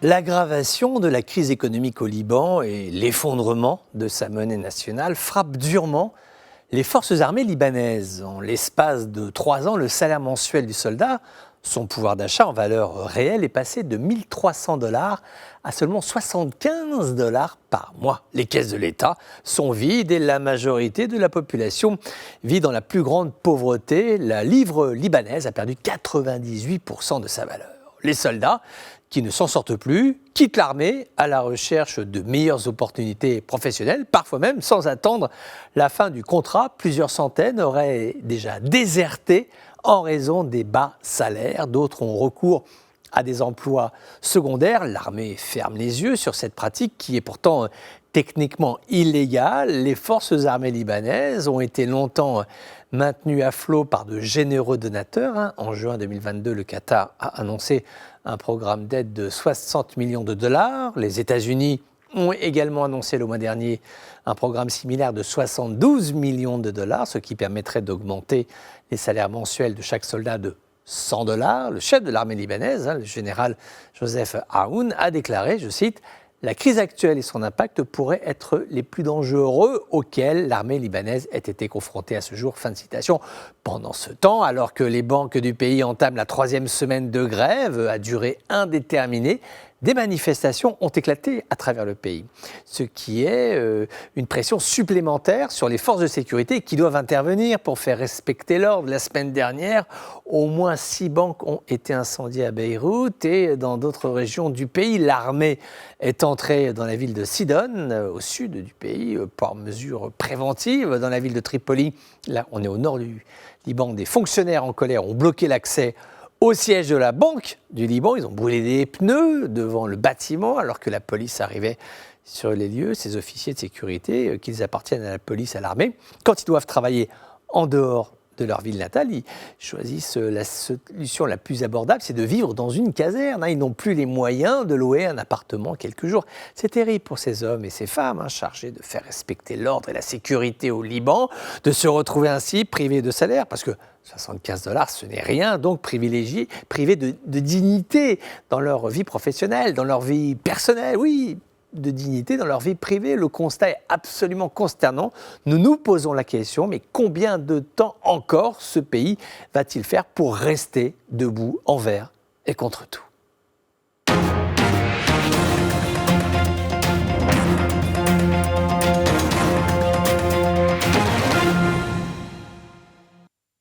L'aggravation de la crise économique au Liban et l'effondrement de sa monnaie nationale frappent durement les forces armées libanaises. En l'espace de 3 ans, le salaire mensuel du soldat, son pouvoir d'achat en valeur réelle est passé de 1 300 $ à seulement 75 $ par mois. Les caisses de l'État sont vides et la majorité de la population vit dans la plus grande pauvreté. La livre libanaise a perdu 98% de sa valeur. Les soldats qui ne s'en sortent plus quittent l'armée à la recherche de meilleures opportunités professionnelles, parfois même sans attendre la fin du contrat. Plusieurs centaines auraient déjà déserté en raison des bas salaires. D'autres ont recours à des emplois secondaires. L'armée ferme les yeux sur cette pratique qui est pourtant techniquement illégale. Les forces armées libanaises ont été longtemps maintenues à flot par de généreux donateurs. En juin 2022, le Qatar a annoncé un programme d'aide de 60 millions de $. Les États-Unis ont également annoncé le mois dernier un programme similaire de 72 millions de $, ce qui permettrait d'augmenter les salaires mensuels de chaque soldat de 100 $. Le chef de l'armée libanaise, le général Joseph Aoun, a déclaré, je cite, « La crise actuelle et son impact pourraient être les plus dangereux auxquels l'armée libanaise ait été confrontée à ce jour. » Fin de citation. Pendant ce temps, alors que les banques du pays entament la 3e semaine de grève à durée indéterminée, des manifestations ont éclaté à travers le pays, ce qui est une pression supplémentaire sur les forces de sécurité qui doivent intervenir pour faire respecter l'ordre. La semaine dernière, au moins 6 banques ont été incendiées à Beyrouth et dans d'autres régions du pays. L'armée est entrée dans la ville de Sidon, au sud du pays, par mesure préventive. Dans la ville de Tripoli, là on est au nord du Liban, des fonctionnaires en colère ont bloqué l'accès au siège de la Banque du Liban. Ils ont brûlé des pneus devant le bâtiment alors que la police arrivait sur les lieux. Ces officiers de sécurité, qu'ils appartiennent à la police, à l'armée, quand ils doivent travailler en dehors de leur ville natale, ils choisissent la solution la plus abordable, c'est de vivre dans une caserne. Ils n'ont plus les moyens de louer un appartement quelques jours. C'est terrible pour ces hommes et ces femmes chargés de faire respecter l'ordre et la sécurité au Liban, de se retrouver ainsi privés de salaire, parce que 75 $, ce n'est rien, donc privés de dignité dans leur vie professionnelle, dans leur vie personnelle, oui, de dignité dans leur vie privée. Le constat est absolument consternant. Nous nous posons la question, mais combien de temps encore ce pays va-t-il faire pour rester debout envers et contre tout ?